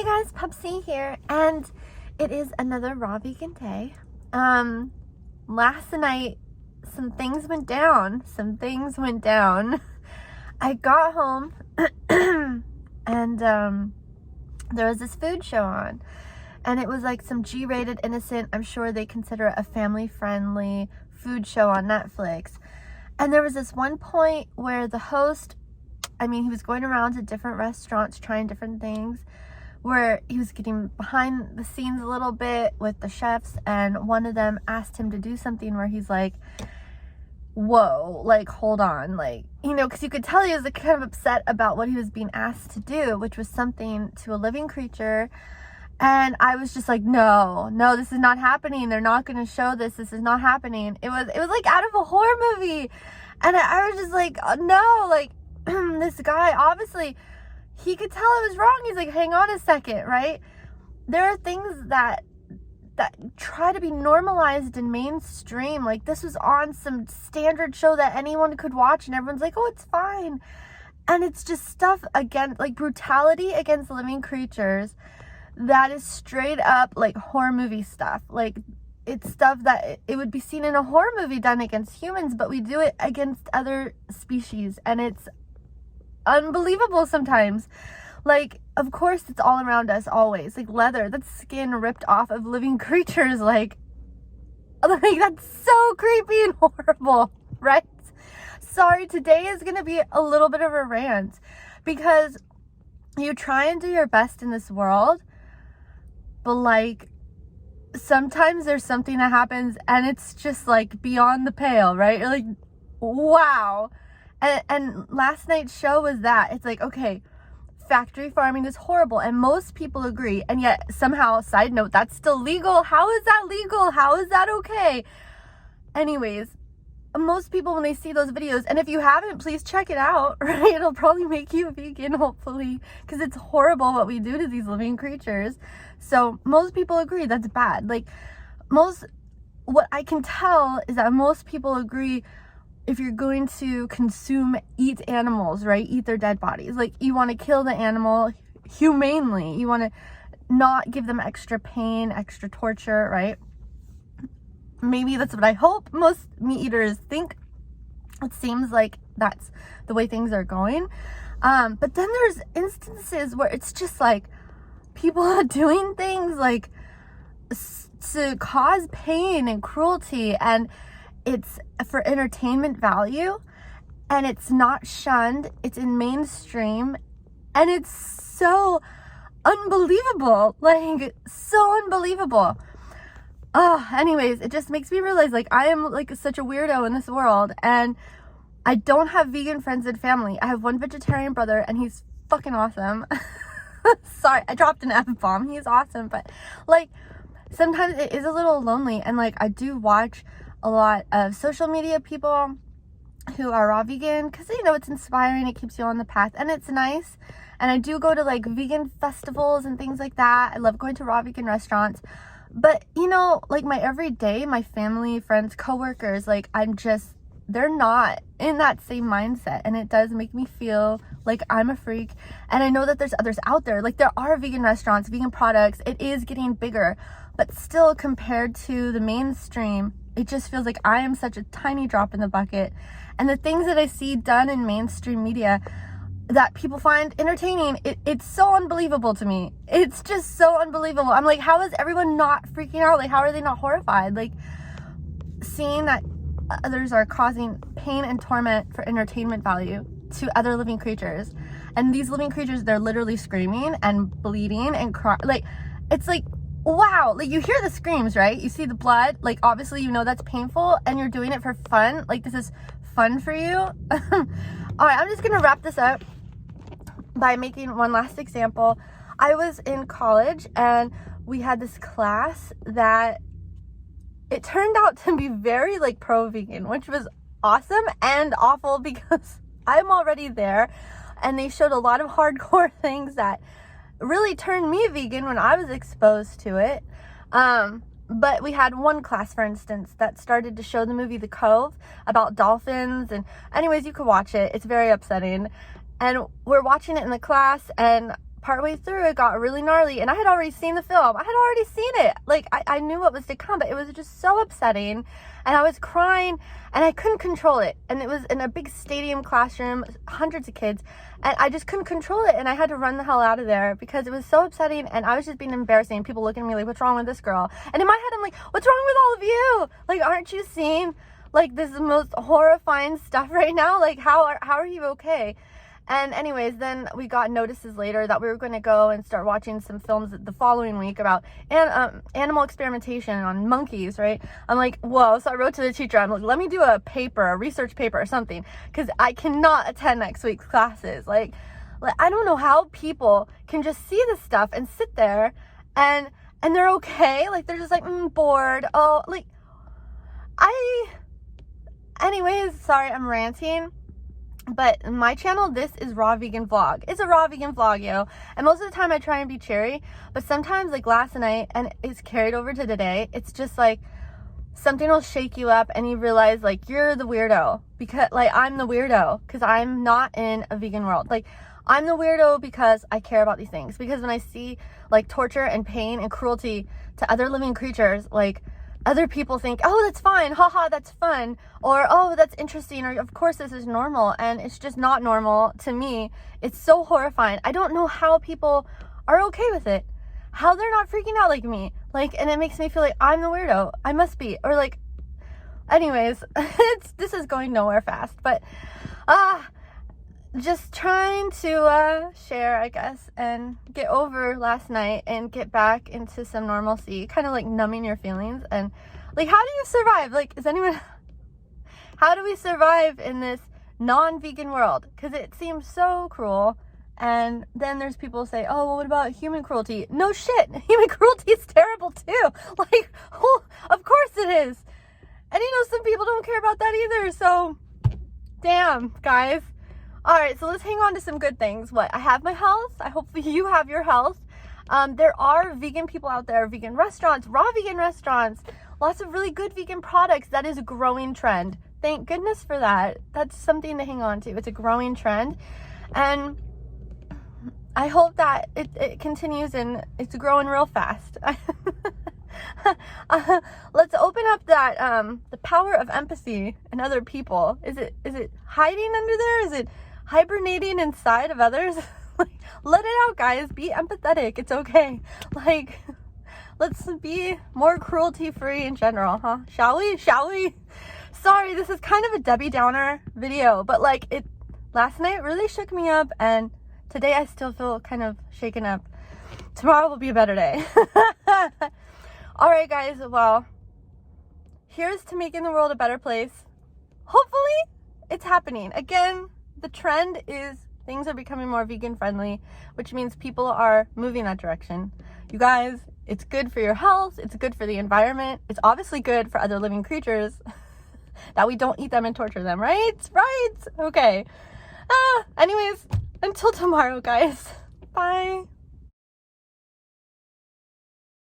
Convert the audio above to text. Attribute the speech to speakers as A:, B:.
A: guys, pupc here, and it is another raw vegan day. Last night some things went down. I got home and there was this food show on, and it was like some G-rated, innocent, I'm sure they consider it a family-friendly food show on Netflix. And there was this one point where the host, he was going around to different restaurants trying different things, where he was getting behind the scenes a little bit with the chefs, and one of them asked him to do something where he's like, whoa, like, hold on, like, because you could tell he was like kind of upset about what he was being asked to do, which was something to a living creature. And I was just like, no, this is not happening. They're not going to show this. This is not happening. It was like out of a horror movie. And I was just like, oh, no, like, this guy, obviously, he could tell it was wrong. He's like, hang on a second, right? There are things that try to be normalized in mainstream. Like, this was on some standard show that anyone could watch, and everyone's like, oh, it's fine. And it's just stuff, again, like brutality against living creatures that is straight up like horror movie stuff. Like, it's stuff that it would be seen in a horror movie done against humans, but we do it against other species, and it's unbelievable sometimes. Like, of course, it's all around us always. Like, leather, that's skin ripped off of living creatures. Like that's so creepy and horrible, right? Sorry, today is gonna be a little bit of a rant, because you try and do your best in this world, but like, sometimes there's something that happens and it's just like beyond the pale, right? You're like, wow. And last night's show was that. It's like, okay, factory farming is horrible, and most people agree, and yet somehow, side note, that's still legal. How is that legal? How is that okay? Anyways, most people, when they see those videos, and if you haven't, please check it out, right? It'll probably make you vegan, hopefully, because it's horrible what we do to these living creatures. So most people agree that's bad. Like, what I can tell is that most people agree, if you're going to eat animals, right? Eat their dead bodies. Like, you want to kill the animal humanely. You want to not give them extra pain, extra torture, right? Maybe that's what I hope most meat eaters think. It seems like that's the way things are going. But then there's instances where it's just like people are doing things like to cause pain and cruelty, and it's for entertainment value, and it's not shunned. It's in mainstream, and it's so unbelievable, like so unbelievable. Anyways, it just makes me realize, like, I am like such a weirdo in this world, and I don't have vegan friends and family. I have one vegetarian brother, and he's fucking awesome. Sorry, I dropped an F-bomb. He's awesome, but like, sometimes it is a little lonely, and like, I do watch a lot of social media people who are raw vegan, because it's inspiring, it keeps you on the path, and it's nice. And I do go to like vegan festivals and things like that. I love going to raw vegan restaurants. But like, my everyday, my family, friends, coworkers, like, they're not in that same mindset, and it does make me feel like I'm a freak. And I know that there's others out there. Like, there are vegan restaurants, vegan products. It is getting bigger, but still, compared to the mainstream, it just feels like I am such a tiny drop in the bucket. And the things that I see done in mainstream media that people find entertaining, it's so unbelievable to me. It's just so unbelievable. I'm like, how is everyone not freaking out? Like, how are they not horrified? Like, seeing that others are causing pain and torment for entertainment value to other living creatures. And these living creatures, they're literally screaming and bleeding and crying. Like, it's like, wow. Like, you hear the screams, right? You see the blood. Like, obviously, that's painful, and you're doing it for fun. Like, this is fun for you. All right, I'm just going to wrap this up by making one last example. I was in college, and we had this class that it turned out to be very like pro-vegan, which was awesome and awful, because I'm already there, and they showed a lot of hardcore things that really turned me vegan when I was exposed to it. But we had one class, for instance, that started to show the movie The Cove about dolphins, and anyways, you could watch it. It's very upsetting. And we're watching it in the class, and partway through it got really gnarly, and I had already seen the film. I had already seen it. Like, I knew what was to come, but it was just so upsetting, and I was crying, and I couldn't control it. And it was in a big stadium classroom, hundreds of kids, and I just couldn't control it, and I had to run the hell out of there because it was so upsetting, and I was just being embarrassing. People looking at me like, what's wrong with this girl? And in my head, I'm like, what's wrong with all of you? Like, aren't you seeing, like, this most horrifying stuff right now? Like, how are you okay? And anyways, then we got notices later that we were going to go and start watching some films the following week about animal experimentation on monkeys, right? I'm like, whoa. So I wrote to the teacher. I'm like, let me do a research paper or something, because I cannot attend next week's classes. Like, I don't know how people can just see this stuff and sit there and they're okay. Like, they're just like, bored. Oh, like, anyways, sorry, I'm ranting. But my channel, this is Raw Vegan Vlog. It's a raw vegan vlog, yo. And most of the time I try and be cheery, but sometimes, like last night, and it's carried over to today, it's just like something will shake you up and you realize, like, you're the weirdo. Because, like, I'm the weirdo because I'm not in a vegan world. Like, I'm the weirdo because I care about these things. Because when I see, like, torture and pain and cruelty to other living creatures, like, other people think, oh, that's fine, haha, that's fun, or oh, that's interesting, or of course this is normal, and it's just not normal to me. It's so horrifying. I don't know how people are okay with it, how they're not freaking out like me, like, and it makes me feel like I'm the weirdo. I must be, or like, anyways, this is going nowhere fast, but just trying to share, I guess, and get over last night and get back into some normalcy, kind of like numbing your feelings. And like, how do you survive? Like, how do we survive in this non-vegan world? Because it seems so cruel. And then there's people say, oh, well, what about human cruelty? No shit, human cruelty is terrible too. Like, oh, of course it is. And you know, some people don't care about that either. So damn, guys. All right, so let's hang on to some good things. What? I have my health. I hope you have your health. There are vegan people out there, vegan restaurants, raw vegan restaurants, lots of really good vegan products. That is a growing trend. Thank goodness for that. That's something to hang on to. It's a growing trend. And I hope that it continues, and it's growing real fast. Let's open up that the power of empathy in other people. Is it hiding under there? Is it hibernating inside of others? Like, let it out, guys. Be empathetic. It's okay. Like, let's be more cruelty free in general, huh? Shall we? Sorry, this is kind of a Debbie Downer video, but like, it last night really shook me up, and today I still feel kind of shaken up. Tomorrow will be a better day. All right, guys. Well, here's to making the world a better place. Hopefully it's happening. Again, the trend is things are becoming more vegan friendly, which means people are moving that direction. You guys, it's good for your health. It's good for the environment. It's obviously good for other living creatures that we don't eat them and torture them, right? Right. Okay. Anyways, until tomorrow, guys. Bye.